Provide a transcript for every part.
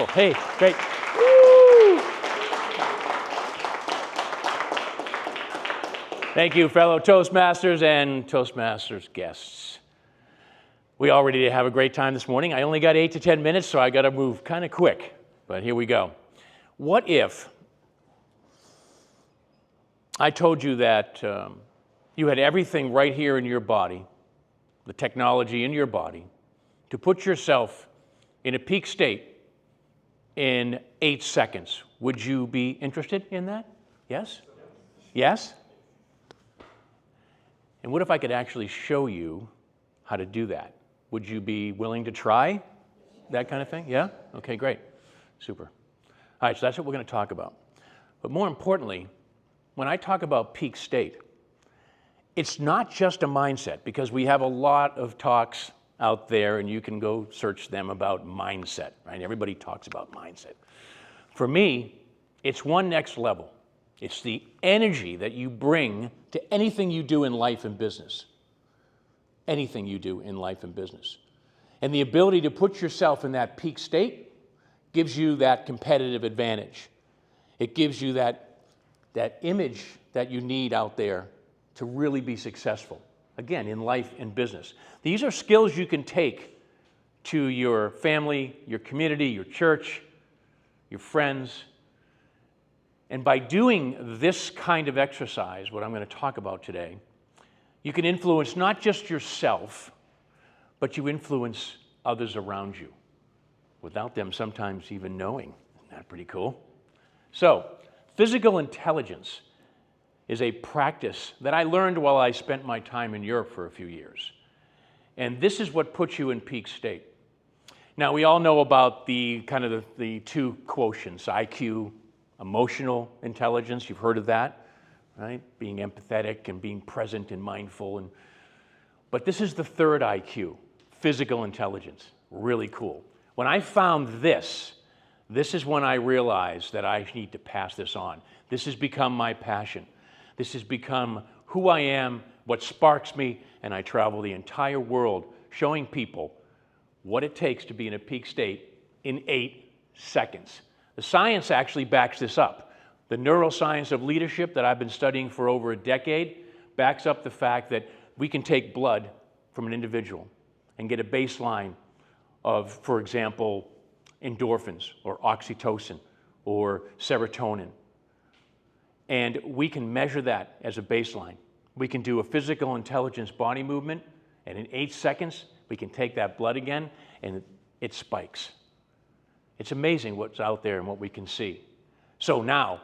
Oh, hey, great. Woo! Thank you, fellow Toastmasters and Toastmasters guests. We all ready to have a great time this morning. I only got 8 to 10 minutes, so I got to move kind of quick, but here we go. What if I told you that you had everything right here in your body, the technology in your body, to put yourself in a peak state in 8 seconds? Would you be interested in that? Yes? Yes? And what if I could actually show you how to do that? Would you be willing to try that kind of thing? Yeah? Okay, great. Super. All right, so that's what we're going to talk about. But more importantly, when I talk about peak state, it's not just a mindset, because we have a lot of talks out there, and you can go search them about mindset, right? Everybody talks about mindset. For me, it's one next level. It's the energy that you bring to anything you do in life and business. Anything you do in life and business. And the ability to put yourself in that peak state gives you that competitive advantage. It gives you that image that you need out there to really be successful. Again, in life and business. These are skills you can take to your family, your community, your church, your friends. And by doing this kind of exercise, what I'm going to talk about today, you can influence not just yourself, but you influence others around you without them sometimes even knowing. Isn't that pretty cool? So, physical intelligence is a practice that I learned while I spent my time in Europe for a few years. And this is what puts you in peak state. Now, we all know about the two quotients, IQ, emotional intelligence. You've heard of that, right? Being empathetic and being present and mindful. But this is the third IQ, physical intelligence. Really cool. When I found this is when I realized that I need to pass this on. This has become my passion. This has become who I am, what sparks me, and I travel the entire world showing people what it takes to be in a peak state in 8 seconds. The science actually backs this up. The neuroscience of leadership that I've been studying for over a decade backs up the fact that we can take blood from an individual and get a baseline of, for example, endorphins or oxytocin or serotonin. And we can measure that as a baseline. We can do a physical intelligence body movement, and in 8 seconds, we can take that blood again, and it spikes. It's amazing what's out there and what we can see. So now,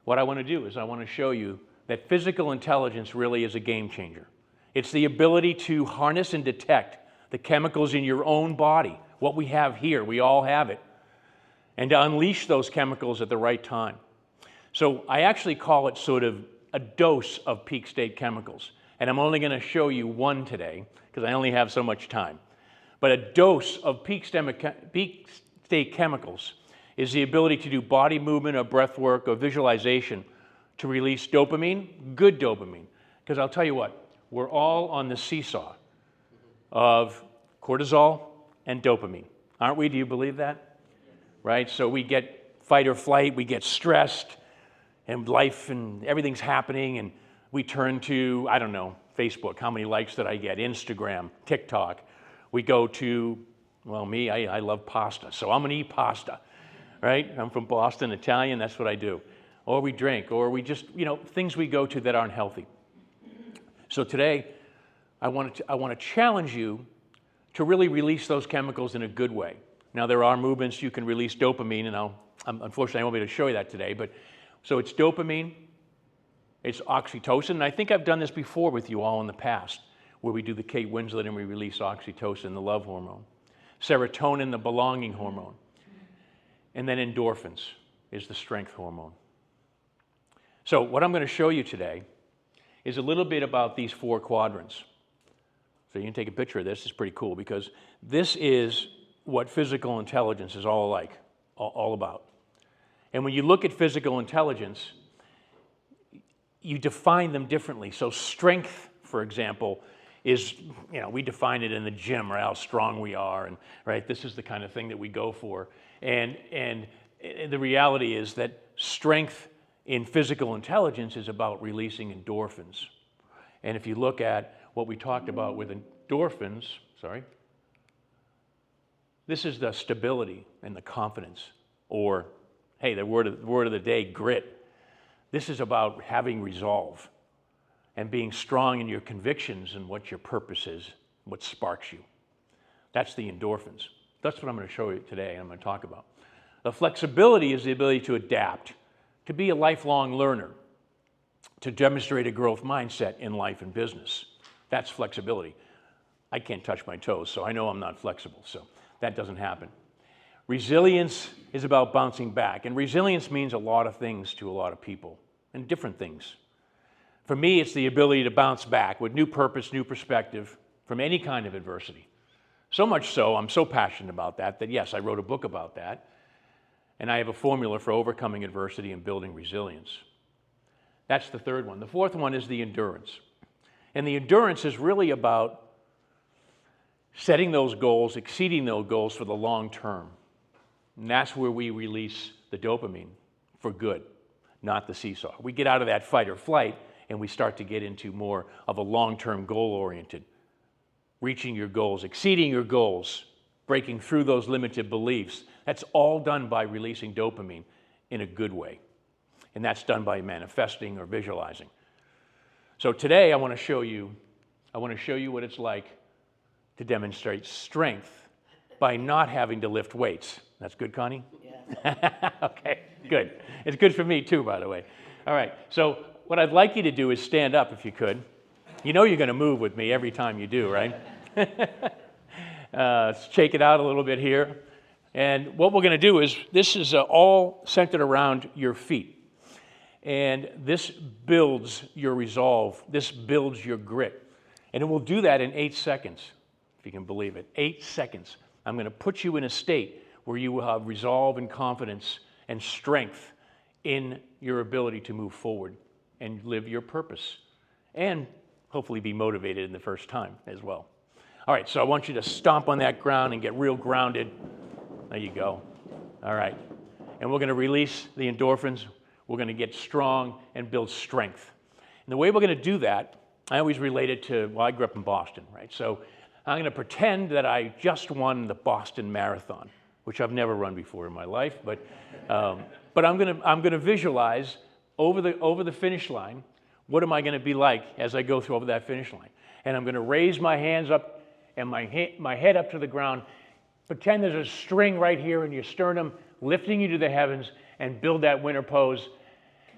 what I want to do is I want to show you that physical intelligence really is a game changer. It's the ability to harness and detect the chemicals in your own body, what we have here, we all have it, and to unleash those chemicals at the right time. So I actually call it sort of a dose of peak state chemicals. And I'm only going to show you one today because I only have so much time. But a dose of peak state chemicals is the ability to do body movement or breath work or visualization to release dopamine, good dopamine. Because I'll tell you what, we're all on the seesaw of cortisol and dopamine. Aren't we? Do you believe that? Right? So we get fight or flight, we get stressed, and life and everything's happening, and we turn to, I don't know, Facebook. How many likes did I get? Instagram, TikTok. We go to, well, me, I love pasta, so I'm going to eat pasta, right? I'm from Boston, Italian, that's what I do. Or we drink, or we just, things we go to that aren't healthy. So today, I want to challenge you to really release those chemicals in a good way. Now, there are movements you can release dopamine, and unfortunately, I won't be able to show you that today, but so it's dopamine, it's oxytocin, and I think I've done this before with you all in the past, where we do the Kate Winslet and we release oxytocin, the love hormone, serotonin, the belonging hormone, and then endorphins is the strength hormone. So what I'm going to show you today is a little bit about these 4 quadrants. So you can take a picture of this. It's pretty cool because this is what physical intelligence is all about. And when you look at physical intelligence, you define them differently. So strength, for example, is, we define it in the gym, right, how strong we are, and right, this is the kind of thing that we go for. And the reality is that strength in physical intelligence is about releasing endorphins. And if you look at what we talked about with endorphins, this is the stability and the confidence, or, hey, the word of the day, grit. This is about having resolve and being strong in your convictions and what your purpose is, what sparks you. That's the endorphins. That's what I'm going to show you today and I'm going to talk about. The flexibility is the ability to adapt, to be a lifelong learner, to demonstrate a growth mindset in life and business. That's flexibility. I can't touch my toes, so I know I'm not flexible, so that doesn't happen. Resilience is about bouncing back, and resilience means a lot of things to a lot of people, and different things. For me, it's the ability to bounce back with new purpose, new perspective from any kind of adversity. So much so, I'm so passionate about that yes, I wrote a book about that, and I have a formula for overcoming adversity and building resilience. That's the third one. The fourth one is the endurance. And the endurance is really about setting those goals, exceeding those goals for the long term. And that's where we release the dopamine for good, not the seesaw. We get out of that fight or flight and we start to get into more of a long-term goal-oriented, reaching your goals, exceeding your goals, breaking through those limited beliefs. That's all done by releasing dopamine in a good way. And that's done by manifesting or visualizing. So today I want to show you what it's like to demonstrate strength by not having to lift weights. That's good, Connie? Yeah. Okay, good. It's good for me too, by the way. All right, so what I'd like you to do is stand up if you could. You know you're going to move with me every time you do, right? Shake it out a little bit here. And what we're going to do is, this is all centered around your feet. And this builds your resolve. This builds your grit. And it will do that in 8 seconds, if you can believe it. 8 seconds. I'm going to put you in a state where you will have resolve and confidence and strength in your ability to move forward and live your purpose. And hopefully be motivated in the first time as well. All right, so I want you to stomp on that ground and get real grounded. There you go. All right. And we're going to release the endorphins. We're going to get strong and build strength. And the way we're going to do that, I always relate it to, well, I grew up in Boston, right? So I'm going to pretend that I just won the Boston Marathon, which I've never run before in my life, but I'm going to visualize over the finish line, what am I going to be like as I go through over that finish line? And I'm going to raise my hands up and my head up to the ground. Pretend there's a string right here in your sternum, lifting you to the heavens, and build that winner pose.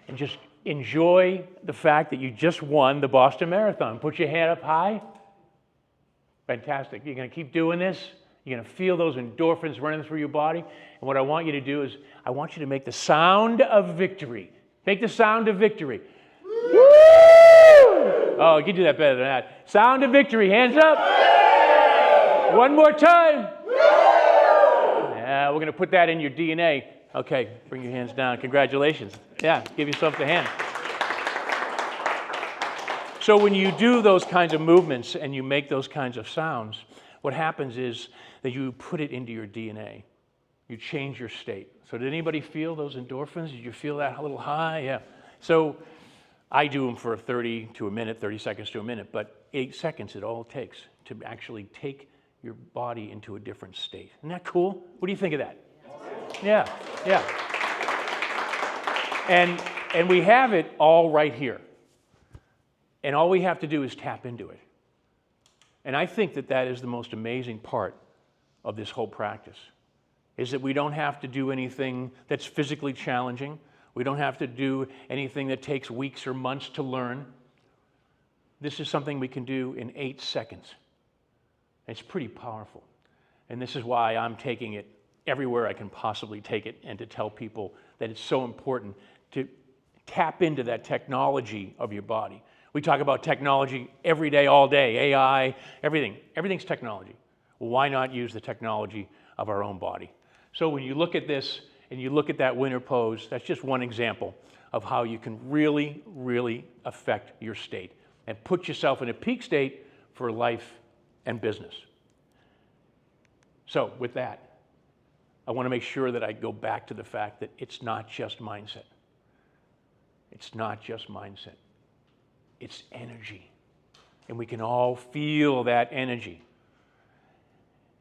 And just enjoy the fact that you just won the Boston Marathon. Put your hand up high. Fantastic. You're going to keep doing this. You're going to feel those endorphins running through your body. And what I want you to do is, I want you to make the sound of victory. Make the sound of victory. Woo! Oh, you can do that better than that. Sound of victory. Hands up. One more time. Yeah, we're going to put that in your DNA. Okay, bring your hands down. Congratulations. Yeah, give yourself the hand. So when you do those kinds of movements and you make those kinds of sounds, what happens is that you put it into your DNA. You change your state. So did anybody feel those endorphins? Did you feel that a little high? Yeah. So I do them for 30 to a minute, 30 seconds to a minute, but 8 seconds it all takes to actually take your body into a different state. Isn't that cool? What do you think of that? Yeah, yeah. And we have it all right here. And all we have to do is tap into it. And I think that that is the most amazing part of this whole practice, is that we don't have to do anything that's physically challenging. We don't have to do anything that takes weeks or months to learn. This is something we can do in 8 seconds. It's pretty powerful. And this is why I'm taking it everywhere I can possibly take it, and to tell people that it's so important to tap into that technology of your body. We talk about technology every day, all day, AI, everything. Everything's technology. Well, why not use the technology of our own body? So when you look at this and you look at that winner pose, that's just one example of how you can really, really affect your state and put yourself in a peak state for life and business. So with that, I want to make sure that I go back to the fact that it's not just mindset. It's not just mindset. It's energy. And we can all feel that energy.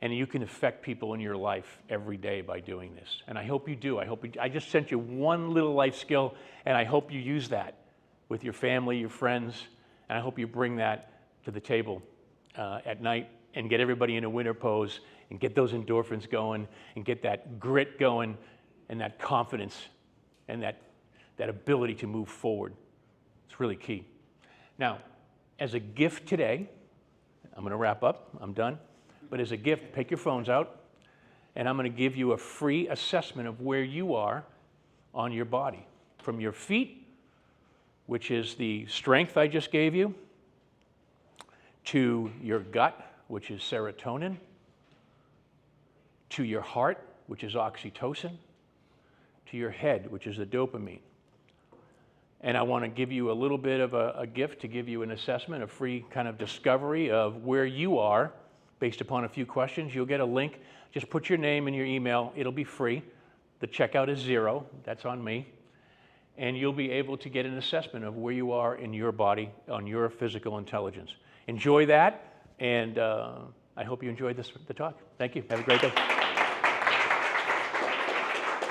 And you can affect people in your life every day by doing this. And I hope you do. I just sent you one little life skill, and I hope you use that with your family, your friends, and I hope you bring that to the table at night and get everybody in a winter pose and get those endorphins going and get that grit going and that confidence and that ability to move forward. It's really key. Now, as a gift today, I'm going to wrap up. I'm done. But as a gift, take your phones out, and I'm going to give you a free assessment of where you are on your body. From your feet, which is the strength I just gave you, to your gut, which is serotonin, to your heart, which is oxytocin, to your head, which is the dopamine. And I want to give you a little bit of a gift to give you an assessment, a free kind of discovery of where you are based upon a few questions. You'll get a link. Just put your name and your email. It'll be free. The checkout is $0. That's on me. And you'll be able to get an assessment of where you are in your body, on your physical intelligence. Enjoy that, and I hope you enjoyed the talk. Thank you. Have a great day.